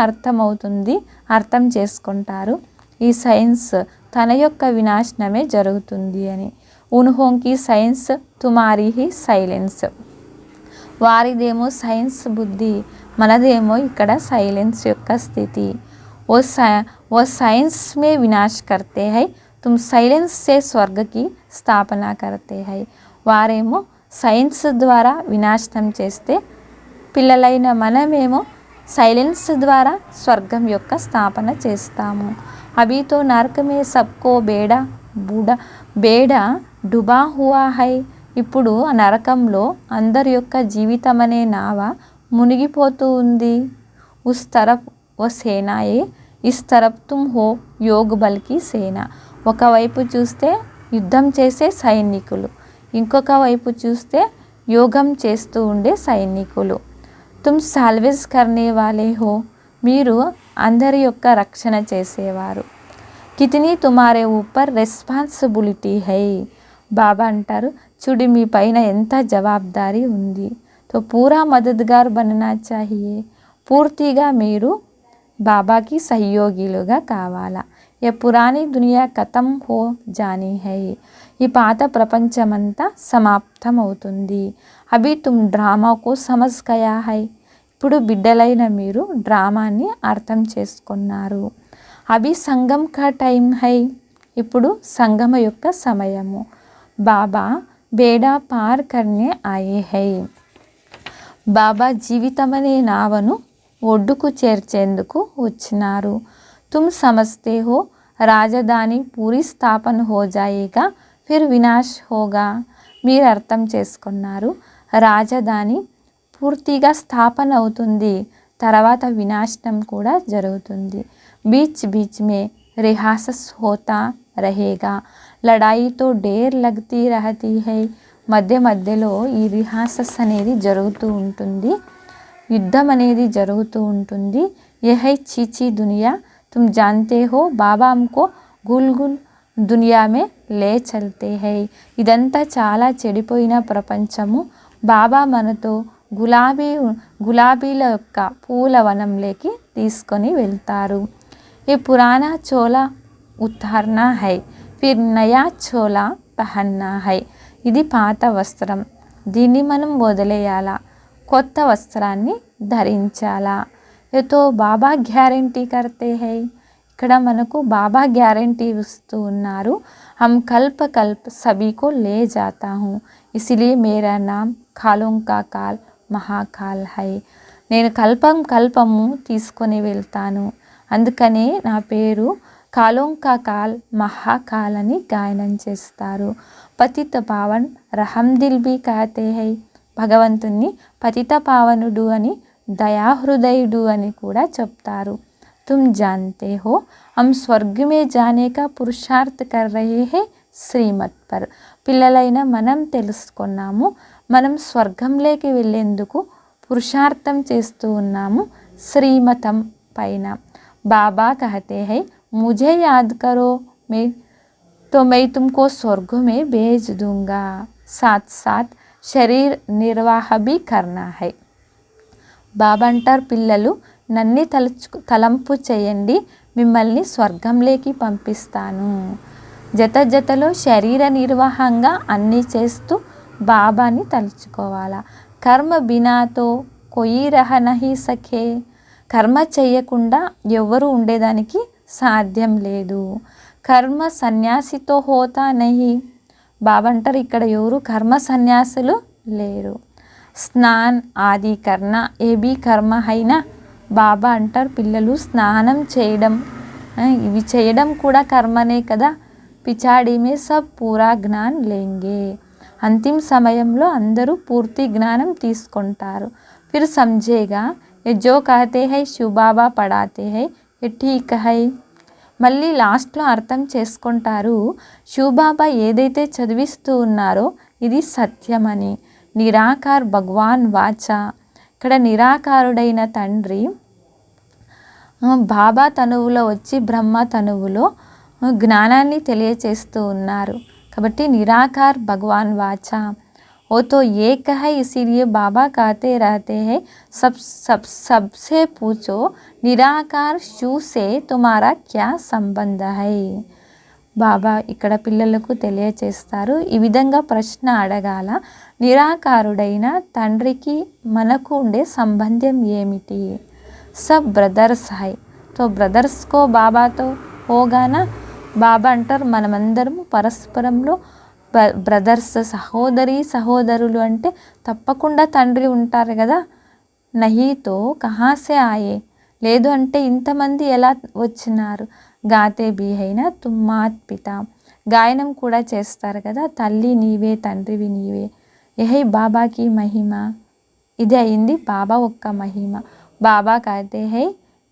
అర్థం చేసుకుంటారు ఈ సైన్స్ తన యొక్క వినాశనమే జరుగుతుంది అని. ఉన్హోంకి సైన్స్ తుమారీ హీ సైలెన్స్. వారిదేమో సైన్స్ బుద్ధి, మనదేమో ఇక్కడ సైలెన్స్ యొక్క స్థితి. ఓ సైన్స్ మే వినాశ్ కర్తే హై తుమ్ సైలెన్స్ సే స్వర్గకి స్థాపన కర్తే హై. వారేమో సైన్స్ ద్వారా వినాశనం చేస్తే పిల్లలైన మనమేమో సైలెన్స్ ద్వారా స్వర్గం యొక్క స్థాపన చేస్తాము. అభితో నరక మే సబ్కో బేడా డుబా హువా హై. ఇప్పుడు ఆ నరకంలో అందరి యొక్క జీవితం అనే నావ మునిగిపోతూ ఉంది. ఉస్ తరఫ్ ఓ సేనాయే ఇస్ తరఫ్ తుమ్ హో యోగ బల్కి సేన. ఒకవైపు చూస్తే యుద్ధం చేసే సైనికులు, ఇంకొక వైపు చూస్తే యోగం చేస్తూ ఉండే సైనికులు. తుమ్ సాల్వేజ్ కర్నే వాలే హో. మీరు అందరి యొక్క రక్షణ చేసేవారు. కితనీ తుమారే ఊపర్ రెస్పాన్సిబిలిటీ హై. బాబా అంటారు చూడు మీ పైన ఎంత జవాబాదారీ ఉంది. తో పూరా మదద్గార్ బననా చాహియే. పూర్తిగా మీరు బాబాకి సహయోగిలుగా కావాలా. ఏ పురాణి దునియా ఖతం హో జానీ హై. ఈ పాత ప్రపంచమంతా సమాప్తం అవుతుంది. అభి తుమ్ డ్రామాకు సమజ్ గయా హై. ఇప్పుడు బిడ్డలైన మీరు డ్రామాని అర్థం చేసుకున్నారు. అభి సంగం కా టైం హై. ఇప్పుడు సంగమ యొక్క సమయము. బాబా బేడా పార్ కర్నే ఆయే హై. బాబా జీవితమనే నావను ఒడ్డుకు చేర్చేందుకు వచ్చినారు. తుమ్ సమజ్తే హో రాజధాని పూరి స్థాపన హో జాయేగా ఫిర్ వినాశ్ హోగా. మీరు అర్థం చేసుకున్నారు రాజధాని పూర్తిగా స్థాపన అవుతుంది, తర్వాత వినాశనం కూడా జరుగుతుంది. బీచ్ మే రిహాసస్ హోతా రహేగా. లడాయితో డేర్ లగ్తీ రహతీ హై. మధ్యలో ఈ రిహాసస్ అనేది జరుగుతూ ఉంటుంది, యుద్ధం అనేది జరుగుతూ ఉంటుంది. ఏ హై చీచీ దునియా తుమ్ జాన్తే హో బాబా హమ్కో గుల్ దునియా మే లే చల్తే హై. ఇదంతా చాలా చెడిపోయిన ప్రపంచము. బాబా మనతో గులాబీల యొక్క పూలవనంలోకి తీసుకొని వెళ్తారు. ఏ పురాణా చోలా ఉతార్నా హై ఫిర్ నయా చోలా పహన్నా హై. ఇది పాత వస్త్రం, దీన్ని మనం వదిలేయాలా, కొత్త వస్త్రాన్ని ధరించాలా. ఏతో బాబా గ్యారంటీ కర్తే హై. ఇక్కడ మనకు బాబా గ్యారంటీ ఇస్తూ ఉన్నారు. హమ్ కల్ప్ సభీకో లే జాతా హూ ఇసిలియే మేరా నామ్ కాలోం కా కాల్ మహాకాల్ హై. నేను కల్పము తీసుకొని వెళ్తాను, అందుకనే నా పేరు కాలోం కా కాల్ మహాకాల్ అని గాయనం చేస్తారు. పతిత పావన్ రహందిల్ బి కాతే హై. భగవంతుణ్ణి పతిత పావనుడు అని, దయాహృదయుడు అని కూడా చెప్తారు. तुम जानते हो हम स्वर्ग में जाने का पुरुषार्थ कर रहे हैं శ్రీమత్ పర్. పిల్లలైన మనం తెలుసుకున్నాము మనం స్వర్గంలోకి వెళ్ళేందుకు పురుషార్థం చేస్తూ ఉన్నాము శ్రీమతం పైన. బాబా कहते हैं मुझे याद करो मैं तुमको स्वर्ग में भेज दूंगा साथ साथ शरीर निर्वाह भी करना है. బాబా అంటారు పిల్లలు నన్ను తలంపు చేయండి మిమ్మల్ని స్వర్గంలోకి పంపిస్తాను. జతలో శరీర నిర్వాహంగా అన్నీ చేస్తూ బాబాని తలుచుకోవాలా. కర్మ బినాతో కొయి రహ నహి సఖే. కర్మ చేయకుండా ఎవరు ఉండేదానికి సాధ్యం లేదు. కర్మ సన్యాసితో హోతా నహి. బాబా అంటారు ఇక్కడ ఎవరు కర్మ సన్యాసులు లేరు. స్నాన్ ఆది కర్ణ ఏబీ కర్మ అయినా బాబా అంటారు పిల్లలు స్నానం చేయడం ఇవి చేయడం కూడా కర్మనే కదా. పిచాడి మే సబ్ పూరా జ్ఞాన్ లేంగే. అంతిమ సమయంలో అందరూ పూర్తి జ్ఞానం తీసుకుంటారు. ఫిర్ సమझेगा ये जो कहते हैं शिव बाबा पढ़ाते हैं ये ठीक है. మళ్ళీ లాస్ట్లో అర్థం చేసుకుంటారు శివబాబా ఏదైతే చదివిస్తూ ఉన్నారో ఇది సత్యమని. నిరాకార్ భగవాన్ వాచ. ఇక్కడ నిరాకారుడైన తండ్రి బాబా తనువులో వచ్చి బ్రహ్మ తనువులో జ్ఞానాన్ని తెలియచేస్తూ ఉన్నారు. కాబట్టి నిరాకార్ భగవాన్ వాచ वो तो एक है इसीलिए बाबा कहते रहते हैं सबसे पूछो निराकार शिव से तुम्हारा क्या संबंध है. బాబా ఇక్కడ పిల్లలకు తెలియచేస్తారు ఈ విధంగా ప్రశ్న అడగాల నిరాకారుడైన తండ్రికి మనకు ఉండే సంబంధం ఏమిటి. సబ్ బ్రదర్స్ హై తో బ్రదర్స్కో బాబాతో హోగానా. బాబా అంటారు మనమందరము పరస్పరంలో బ్రదర్స్ సహోదరులు అంటే తప్పకుండా తండ్రి ఉంటారు కదా. నహీతో కహాసే ఆయే. లేదు అంటే ఇంతమంది ఎలా వచ్చినారు. గాతే బీ అయినా తుమ్మాత్ పిత. గాయనం కూడా చేస్తారు కదా తల్లి నీవే తండ్రివి నీవే. యహై బాబాకి మహిమ. ఇది అయింది బాబా ఒక్క మహిమ. బాబా कहते हैं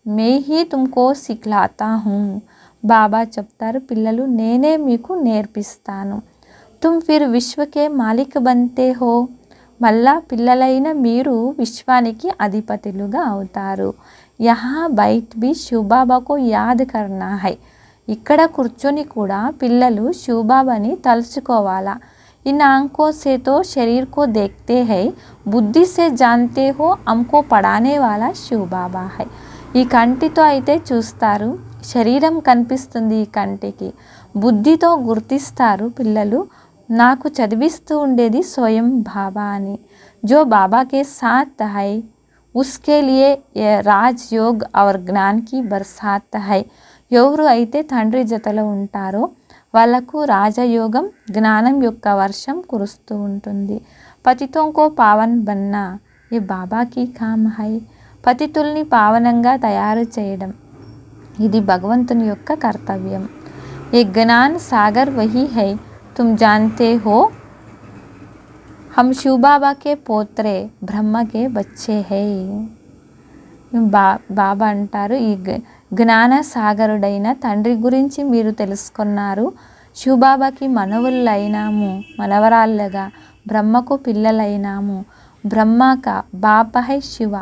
मैं ही तुमको सिखलाता हूँ. బాబా చెప్తారు పిల్లలు నేనే మీకు నేర్పిస్తాను. तुम फिर विश्व के मालिक बनते हो. మళ్ళా పిల్లలైన మీరు విశ్వానికి అధిపతులుగా అవుతారు. యహా బైట్ బి శివబాబాకు యాద్ కర్నా హై. ఇక్కడ కూర్చొని కూడా పిల్లలు శివబాబాని తలుచుకోవాలా. इन आंखों से तो शरीर को देखते हैं बुद्धि से जानते हो हमको पढ़ाने वाला शिव बाबा है. ఈ కంటితో అయితే చూస్తారు శరీరం కనిపిస్తుంది ఈ కంటికి. బుద్ధితో గుర్తిస్తారు పిల్లలు నాకు చదివిస్తూ ఉండేది స్వయం బాబా అని. जो बाबा के साथ है उसके लिए राजयोग और ज्ञान की बरसात है. ఎవరు అయితే తండ్రి జతలో ఉంటారో వాళ్ళకు రాజయోగం జ్ఞానం యొక్క వర్షం కురుస్తూ ఉంటుంది. పతితోంకో పావన్ బన్నా ఏ బాబాకి కామ్ హై. పతితుల్ని పావనంగా తయారు చేయడం ఇది భగవంతుని యొక్క కర్తవ్యం. ఏ జ్ఞాన్ సాగర్ వహీ హై तुम जानते हो हम शिव बाबा के पोत्रे ब्रह्म के बच्चे हैं. బాబా అంటారు ఈ జ్ఞాన సాగరుడైన తండ్రి గురించి మీరు తెలుసుకున్నారు. శివబాబాకి మనవులైనాము మనవరాళ్ళగా బ్రహ్మకు పిల్లలైనాము. బ్రహ్మ కా బాప హై శివ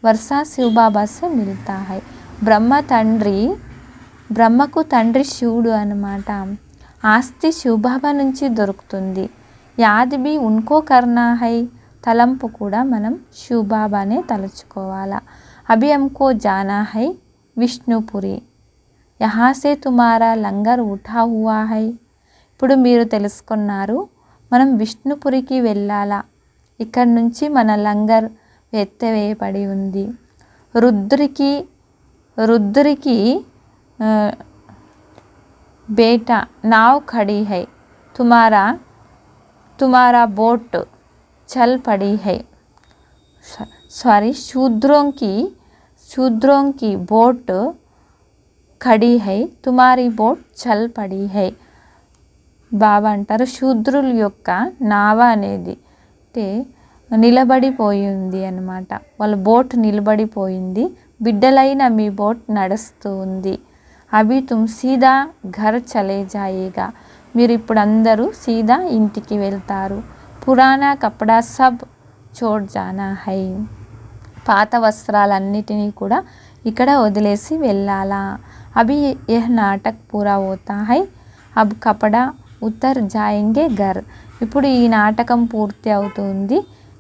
వర్షా శివ బాబా సే మిల్తా హై. బ్రహ్మకు తండ్రి శివుడు అన్నమాట. ఆస్తి శివబాబా నుంచి దొరుకుతుంది. యాద్ బి ఉన్కో కర్నా హై. తలంపు కూడా మనం శివబాబానే తలుచుకోవాలా. అభి హమ్కో జానా హై విష్ణుపురి. యహా సే తుమారా లంగర్ ఉఠా హువా హై. ఇప్పుడు మీరు తెలుసుకున్నారు మనం విష్ణుపురికి వెళ్ళాలా. ఇక్కడ నుంచి మన లంగర్ ఎత్తవేయబడి ఉంది. రుద్రికి बेटा नाव खड़ी है तुम्हारा बोट चल पड़ी है. सॉरी शूद्रों की बोट खड़ी है तुम्हारी बोट चल पड़ी है. బాబా అంటారు శూద్రుల యొక్క నావ అనేది అంటే నిలబడిపోయింది అన్నమాట. వాళ్ళ బోట్ నిలబడిపోయింది బిడ్డలైన మీ బోట్ నడుస్తూ ఉంది. అభి తుమ్ సీదా ఘర్ చలే జాయేగా, మీరు ఇప్పుడు అందరూ సీదా ఇంటికి వెళ్తారు. పురాణా కపడా సబ్ చోడ్ జానా హై, పాత వస్త్రాలన్నిటినీ కూడా ఇక్కడ వదిలేసి వెళ్ళాలా. అభి యహ్ నాటక్ పూరా హోతా హై, అబ్ కపడా ఉతర్ జాయేంగే ఘర్, ఇప్పుడు ఈ నాటకం పూర్తి అవుతుంది,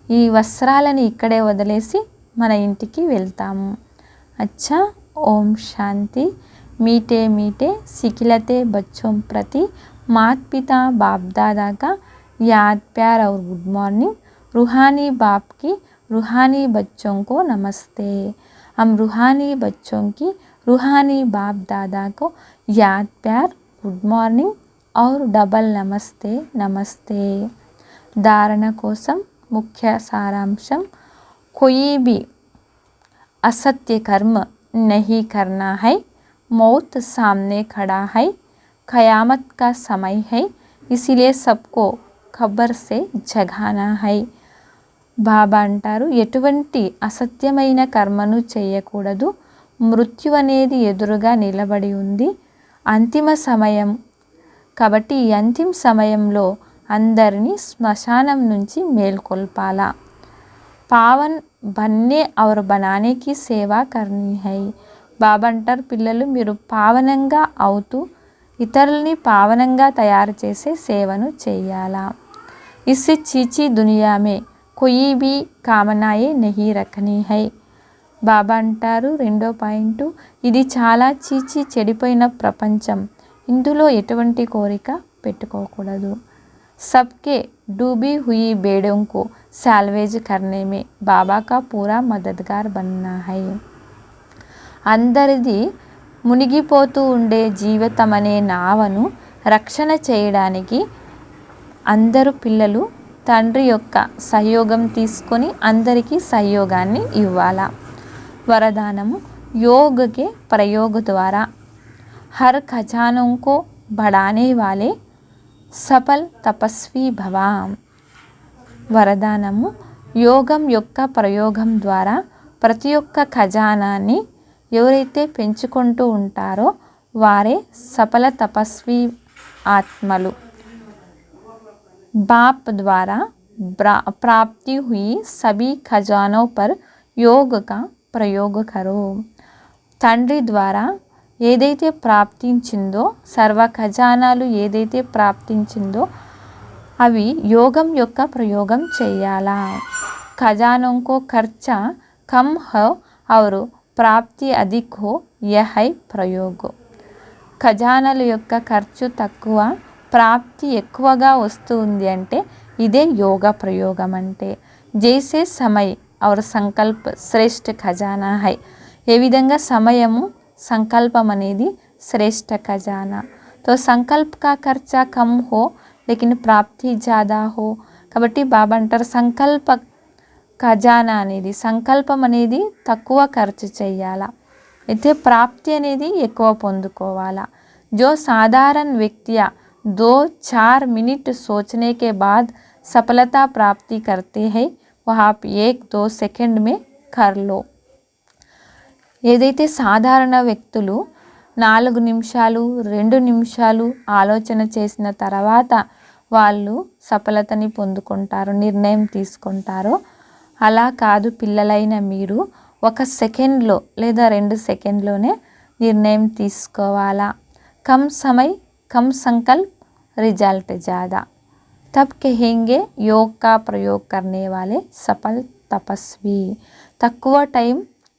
ఈ వస్త్రాలని ఇక్కడే వదిలేసి మన ఇంటికి వెళ్తాము. అచ్చా, ఓం శాంతి. मीठे मीठे सिखिलते बच्चों प्रति माता पिता बाप दादा का याद प्यार और गुड मॉर्निंग. रूहानी बाप की रूहानी बच्चों को नमस्ते. हम रूहानी बच्चों की रूहानी बाप दादा को याद प्यार गुड मॉर्निंग और डबल नमस्ते नमस्ते. धारण कोसम मुख्य सारांशम, कोई भी असत्य कर्म नहीं करना है, मौत सामने खड़ा है, क़यामत का समय है, इसीलिए सबको खबर से जगाना है. బాబా అంటారు, ఎటువంటి అసత్యమైన కర్మను చేయకూడదు, మృత్యు అనేది ఎదురుగా నిలబడి ఉంది, అంతిమ సమయం కాబట్టి ఈ అంతిమ సమయంలో అందరినీ శ్మశానం నుంచి మేల్కొల్పాలా. పావన్ బన్నే ఔర్ బనానే కి సేవా కర్నీ హై. బాబా అంటారు, పిల్లలు మీరు పావనంగా అవుతూ ఇతరుల్ని పావనంగా తయారు చేసే సేవను చేయాలా. ఇస్ చీచీ దునియా మే కోయి భీ కామనాయే నహీ రఖనీ హై. బాబా అంటారు, రెండో పాయింట్, ఇది చాలా చీచీ చెడిపోయిన ప్రపంచం, ఇందులో ఎటువంటి కోరిక పెట్టుకోకూడదు. सबके डूबी हुई बेड़ों को सैल्वेज करने में बाबा का पूरा मददगार बनना है. అందరిది మునిగిపోతూ ఉండే జీవితం అనే నావను రక్షణ చేయడానికి అందరూ పిల్లలు తండ్రి యొక్క సహయోగం తీసుకొని అందరికీ సహయోగాన్ని ఇవ్వాలా. వరదానము, योग के प्रयोग द्वारा हर खजानों को बढ़ाने वाले సఫల్ తపస్వి భవ. వరదానము, యోగం యొక్క ప్రయోగం ద్వారా ప్రతి ఒక్క ఖజానాన్ని ఎవరైతే పెంచుకుంటూ ఉంటారో వారే సఫల తపస్వి ఆత్మలు. बाप द्वारा प्राप्ति हुई सभी खजानों पर योग का प्रयोग करो. తండ్రి ద్వారా ఏదైతే ప్రాప్తించిందో, సర్వ ఖజానాలు ఏదైతే ప్రాప్తించిందో అవి యోగం యొక్క ప్రయోగం చేయాలా. ఖజానోं को खर्चा कम हो और ప్రాప్తి అధిక్ హో, యహ్ హై ప్రయోగ్. ఖజానాల యొక్క ఖర్చు తక్కువ, ప్రాప్తి ఎక్కువగా వస్తుంది అంటే ఇదే యోగ ప్రయోగం అంటే. జైసే సమయ్ और సంకల్ప శ్రేష్ఠ ఖజానా హై. ఏ విధంగా సమయము సంకల్పం అనేది శ్రేష్ఠ ఖజానా. తో సంకల్ప కా ఖర్చా కమ్ హో లేకిన్ ప్రాప్తి జ్యాదా హో. కాబట్టి బాబా అంటారు, సంకల్ప ఖజానా అనేది, సంకల్పం అనేది తక్కువ ఖర్చు చేయాలా, అయితే ప్రాప్తి అనేది ఎక్కువ పొందుకోవాలా. जो साधारण व्यक्तियाँ 2-4 मिनट सोचने के बाद सफलता प्राप्ति करते हैं वह आप 1-2 सेकंड में कर लो. ఏదైతే సాధారణ వ్యక్తులు 4 నిమిషాలు 2 నిమిషాలు ఆలోచన చేసిన తర్వాత వాళ్ళు సఫలతని పొందుకుంటారు, నిర్ణయం తీసుకుంటారో, అలా కాదు పిల్లలైన మీరు 1 సెకండ్లో లేదా 2 సెకండ్లోనే నిర్ణయం తీసుకోవాలా. కమ్ సమయ్ కమ్ సంకల్ప్ रिजल्ट ज़्यादा, तब कहेंगे योग का प्रयोग करने वाले सफल तपस्वी. తక్కువ టైం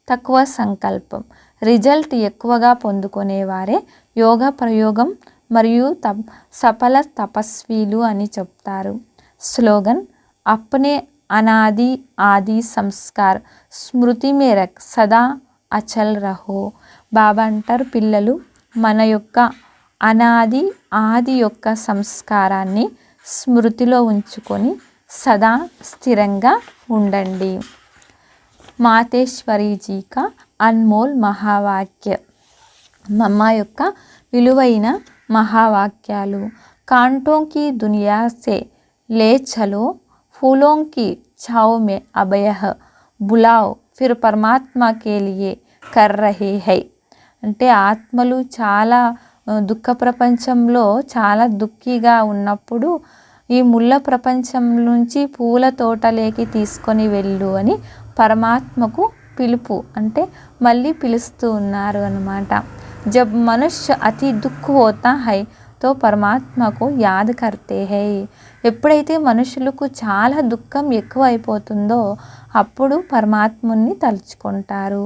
తక్కువ సంకల్పం, రిజల్ట్ ఎక్కువగా పొందుకునేవారే యోగ ప్రయోగం మరియు సఫల తపస్వీలు అని చెప్తారు. స్లోగన్, అప్నే అనాది ఆది సంస్కార్ స్మృతి మే రఖ్ సదా అచల్ రహో. బాబా అంటారు, పిల్లలు మన యొక్క అనాది ఆది యొక్క సంస్కారాన్ని స్మృతిలో ఉంచుకొని సదా స్థిరంగా ఉండండి. మాతేశ్వరి జీ కా అన్మోల్ మహావాక్య, మమ్మ యొక్క విలువైన మహావాక్యాలు. కాంటోं की दुनिया से ले चलो, फूलों की छाँव में अभय बुलाओ, फिर परमात्मा के लिए కర్ రహే హై. అంటే ఆత్మలు చాలా దుఃఖ ప్రపంచంలో చాలా దుఃఖిగా ఉన్నప్పుడు ఈ ముళ్ళ ప్రపంచం నుంచి పూల తోటలోకి తీసుకొని వెళ్ళు అని పరమాత్మకు పిలుపు, అంటే మళ్ళీ పిలుస్తూ ఉన్నారు అన్నమాట. జబ్ మనుష్య అతి దుఃఖ హోతా హై తో పరమాత్మకు యాద్ కర్తే హై. ఎప్పుడైతే మనుషులకు చాలా దుఃఖం ఎక్కువ అయిపోతుందో అప్పుడు పరమాత్ముని తలుచుకుంటారు.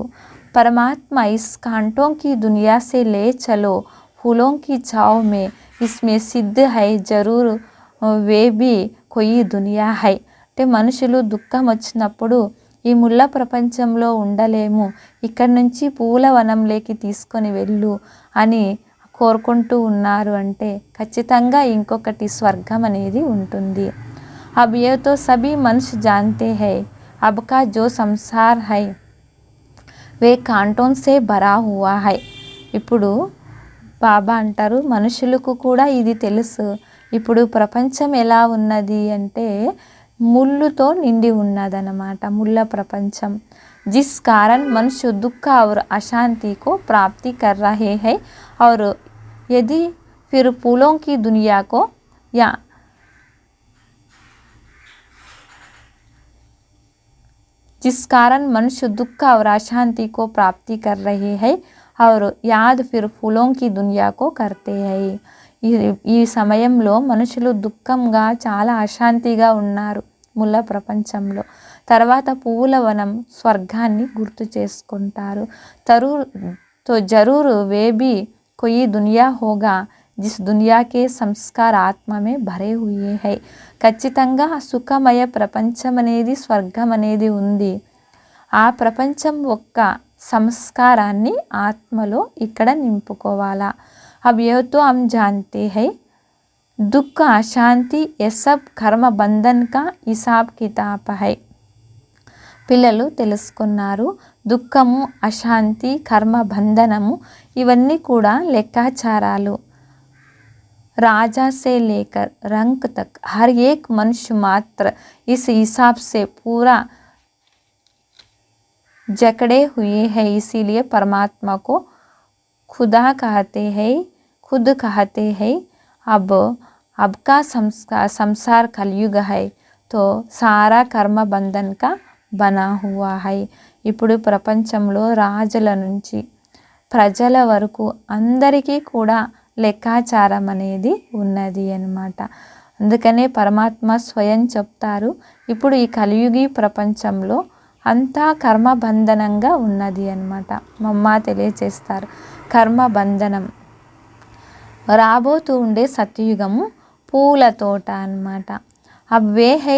పరమాత్మ ఇస్ కాంటోं की दुनिया से ले चलो फूलों की छाव में इसमें सिद्ध है जरूर వే బి కొయి దునియా హై. అంటే మనుషులు దుఃఖం వచ్చినప్పుడు ఈ ముళ్ళ ప్రపంచంలో ఉండలేము, ఇక్కడి నుంచి పూల వనంలోకి తీసుకొని వెళ్ళు అని కోరుకుంటూ ఉన్నారు. అంటే ఖచ్చితంగా ఇంకొకటి స్వర్గం అనేది ఉంటుంది. అబ్ ఏ తో సభీ మనుష్ జాన్తే హై అబ్ కా జో సంసార్ హై వే కాంటోన్ సే భరా హువా హై. ఇప్పుడు బాబా అంటారు మనుషులకు కూడా ఇది తెలుసు, ఇప్పుడు ప్రపంచం ఎలా ఉన్నది అంటే ముళ్ళుతో నిండి ఉన్నదన్నమాట, ముళ్ళ ప్రపంచం. जिस कारण मनुष्य दुख और अशांति को प्राप्ति कर रहे हैं और यदि फिर फूलों की दुनिया को या जिस कारण मनुष्य दुख और अशांति को प्राप्ति कर रहे हैं और याद फिर फूलों की दुनिया को करते हैं. ఈ సమయంలో మనుషులు దుఃఖంగా చాలా అశాంతిగా ఉన్నారు ముళ్ళ ప్రపంచంలో. తర్వాత పువ్వుల వనం స్వర్గాన్ని గుర్తు చేసుకుంటారు. तो जरूर वे भी कोई दुनिया होगा जिस दुनिया के संस्कार आत्मा में भरे हुए है. ఖచ్చితంగా సుఖమయ ప్రపంచం అనేది స్వర్గం అనేది ఉంది. ఆ ప్రపంచం ఒక్క సంస్కారాన్ని ఆత్మలో ఇక్కడ నింపుకోవాలా. अब ये तो हम जानते हैं दुख अशांति ये सब कर्म बंधन का हिसाब किताब है. పిల్లలు తెలుసుకున్నారు దుఃఖము అశాంతి కర్మ బంధనము ఇవన్నీ కూడా లెక్కాచారాలు. राजा से लेकर रंक तक हर एक मनुष्य मात्र इस हिसाब से पूरा जकड़े हुए हैं. इसीलिए परमात्मा को खुदा कहते हैं, खुद कहते हैं. अब का संसार कलयुग है तो सारा कर्म बंधन का बना हुआ है. ఇప్పుడు ప్రపంచంలో రాజుల నుంచి ప్రజల వరకు అందరికీ కూడా లెక్కాచారం అనేది ఉన్నది అన్నమాట. అందుకనే పరమాత్మ స్వయం చెప్తారు ఇప్పుడు ఈ కలియుగి ప్రపంచంలో అంతా కర్మబంధనంగా ఉన్నది అన్నమాట. మమ్మ తెలియచేస్తారు కర్మ బంధనం. రాబోతూ ఉండే సత్యయుగము పూల తోట అన్నమాట. अब वे है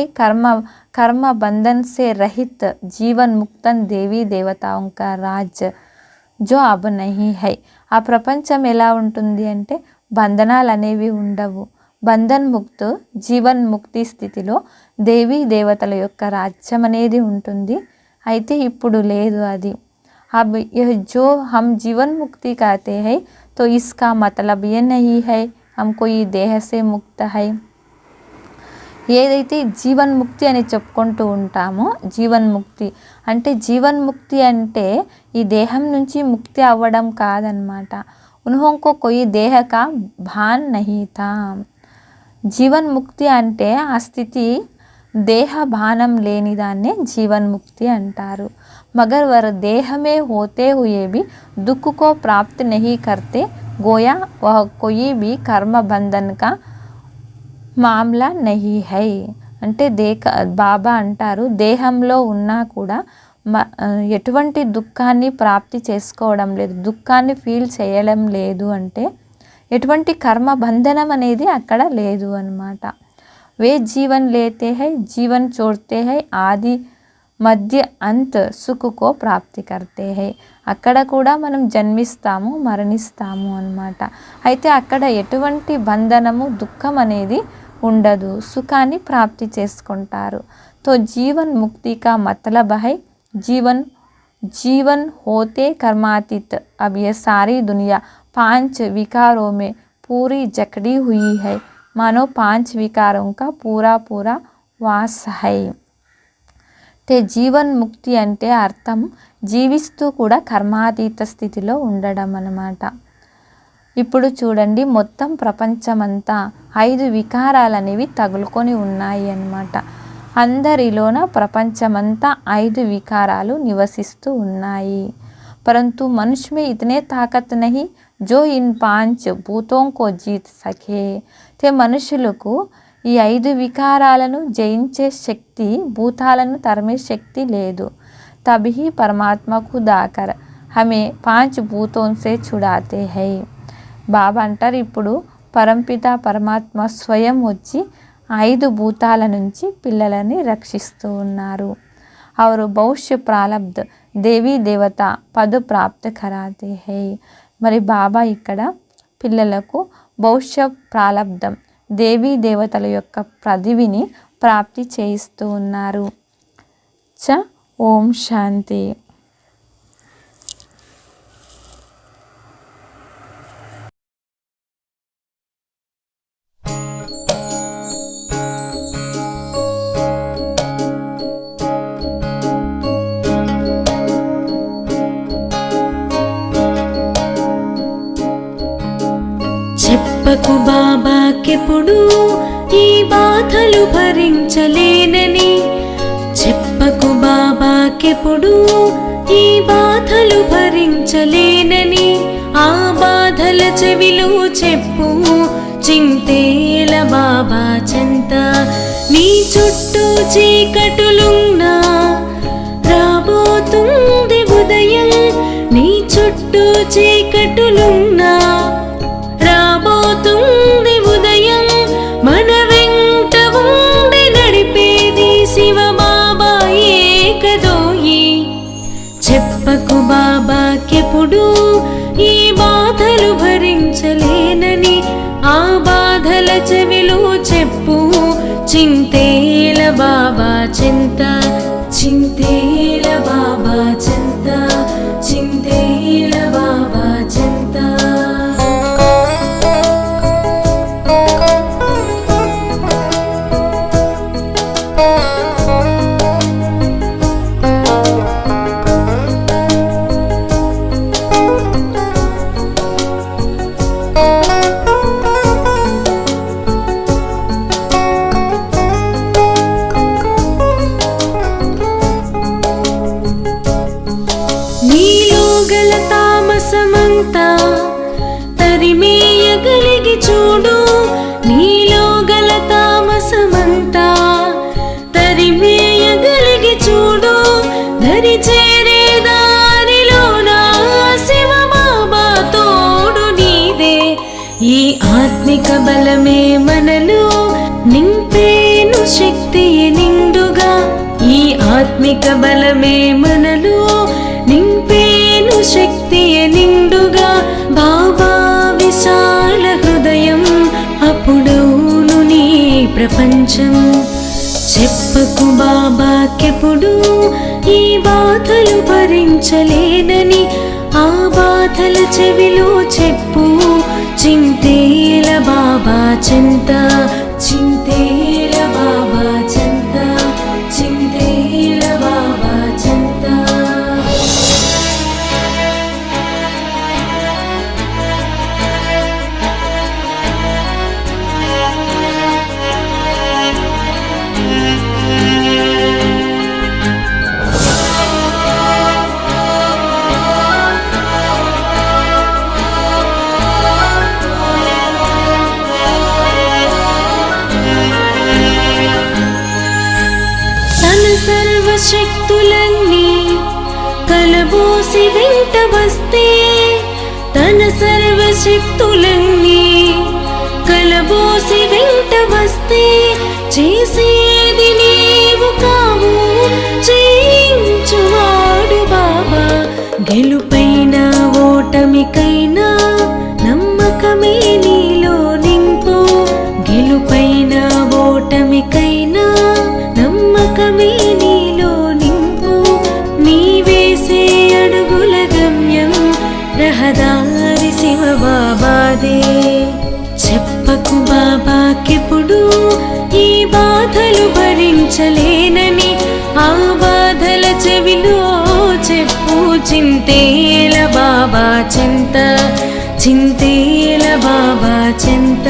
कर्म बंधन से रहित जीवन मुक्तन देवी देवताओं का राज जो अब नहीं है. ఆ ప్రపంచం ఎలా ఉంటుంది అంటే బంధనాలు అనేవి ఉండవు. బంధన్ ముక్త్ జీవన్ ముక్తి స్థితిలో దేవీ దేవతల యొక్క రాజ్యం అనేది ఉంటుంది. అయితే ఇప్పుడు లేదు అది. अब यह जो हम जीवन मुक्ति कहते हैं तो इसका मतलब ये नहीं है हम कोई देह से मुक्त है. ఏదైతే జీవన్ముక్తి అని చెప్పుకుంటూ ఉంటామో జీవన్ముక్తి అంటే జీవన్ముక్తి అంటే ఈ దేహం నుంచి ముక్తి అవ్వడం కాదనమాట. ఉన్హోంకో కొయి దేహ కా భాన్ నహీ థా. జీవన్ముక్తి అంటే ఆ స్థితి దేహ భానం లేని దాన్నే జీవన్ముక్తి అంటారు. మగర్ వర్ దేహ మే హోతే హుయే భీ దుఃఖ కో ప్రాప్త్ నహీ కర్తే గోయా వహ కొయి భీ కర్మ బంధన్ కా మామ్లా నహీ హై. అంటే బాబా అంటారు దేహంలో ఉన్నా కూడా ఎటువంటి దుఃఖాన్ని ప్రాప్తి చేసుకోవడం లేదు, దుఃఖాన్ని ఫీల్ చేయడం లేదు, అంటే ఎటువంటి కర్మ బంధనం అనేది అక్కడ లేదు అన్నమాట. వే జీవన్ లేతే హై జీవన్ చోడ్తే హై ఆది మధ్య అంత్ సుఖకో ప్రాప్తి కర్తే హై. అక్కడ కూడా మనం జన్మిస్తాము మరణిస్తాము అన్నమాట. అయితే అక్కడ ఎటువంటి బంధనము దుఃఖం అనేది ఉండదు, సుఖాన్ని ప్రాప్తి చేసుకుంటారు. तो जीवन मुक्ति का मतलब है जीवन होते कर्मातीत. अब ये सारी दुनिया 5 विकारों में पूरी जकड़ी हुई है. मानो 5 विकारों का पूरा वास है. జీవన్ముక్తి అంటే అర్థం జీవిస్తూ కూడా కర్మాతీత స్థితిలో ఉండడం అన్నమాట. ఇప్పుడు చూడండి, మొత్తం ప్రపంచమంతా 5 వికారాలు అనేవి తగులుకొని ఉన్నాయి అన్నమాట. అందరిలోన ప్రపంచమంతా 5 వికారాలు నివసిస్తూ ఉన్నాయి. परंतु मनुष्य में इतने ताकत नहीं जो इन 5 భూతోं को जीत सके. మనుషులకు ఈ 5 వికారాలను జయించే శక్తి, భూతాలను తరిమే శక్తి లేదు. तभी परमात्मा खुद आकर हमें 5 భూతों से छुड़ाते हैं. బాబా అంటారు, ఇప్పుడు పరంపిత పరమాత్మ స్వయం వచ్చి 5 భూతాల నుంచి పిల్లలని రక్షిస్తూ ఉన్నారు. और भविष्य प्रारब्ध దేవీ దేవత పద ప్రాప్త కరాతే హై. మరి బాబా ఇక్కడ పిల్లలకు భవిష్య ప్రారబ్ధం, దేవీ దేవతల యొక్క పదవిని ప్రాప్తి చేయిస్తూ ఉన్నారు. ఓం శాంతి. చెప్పకు బాబాకెప్పుడు ఈ బాధలు భరించలేనని, చెప్పకు బాబాకెప్పుడు ఈ బాధలు భరించలేనని, ఆ బాధల చెవిలో చెప్పు చింతేల బాబా చెంత. నీ చుట్టూ చీకటులున్నా రాబోతుంది ఉదయం, నీ చుట్టూ చీకటులున్నా రాబోతుంది ఉదయం. మన వెంట ఉండి నడిపేది శివ బాబాయే కదోయి. చెప్పకు బాబాకెప్పుడు ఈ బాధలు భరించలేనని, ఆ బాధల చెవిలో చెప్పు చింతేల బాబా చెంత. చింతేల బాబా చెంత, చింతేల బాబా చెంత. తామసమంతా తరిమేయగలిగి చూడు, నీలో గల తామసమంతా తరిమేయగలిగి చూడు. దరి చేరే దారిలో నా శివ బాబా తోడు నీదే. ఈ ఆత్మిక బలమే మనలో నింపేను శక్తియే నిండుగా, ఈ ఆత్మిక బలమే మనలో నింపేను శక్తియే నిండుగా. బాబా విశాల హృదయం అప్పుడవును నీ ప్రపంచం. చెప్పకు బాబాకెప్పుడు ఈ బాధలు భరించలేనని, ఆ బాధల చెవిలో చెప్పు చింతేల బాబా చెంత. చింతేల బాబా చెంత, చింతేల బాబా చెంత. సర్వశక్తులన్నీ కలబోసి వెంట వస్తే, తన సర్వశక్తులన్నీ కలబోసి వెంట వస్తే, చేసేది నీవు కావు చేయించువాడు బాబా. గెలుపైనా ఓటమికైనా నమ్మకమే నీలో నింపు, గెలుపైనా ఓటమికైనా నమ్మకమే నీలో నింపు. నీ వేసే అడుగుల గమ్యం రహదారి శివ బాబాదే. చెప్పకు బాబాకెప్పుడు ఈ బాధలు భరించలేనని, ఆ చింతేల బాబా చింత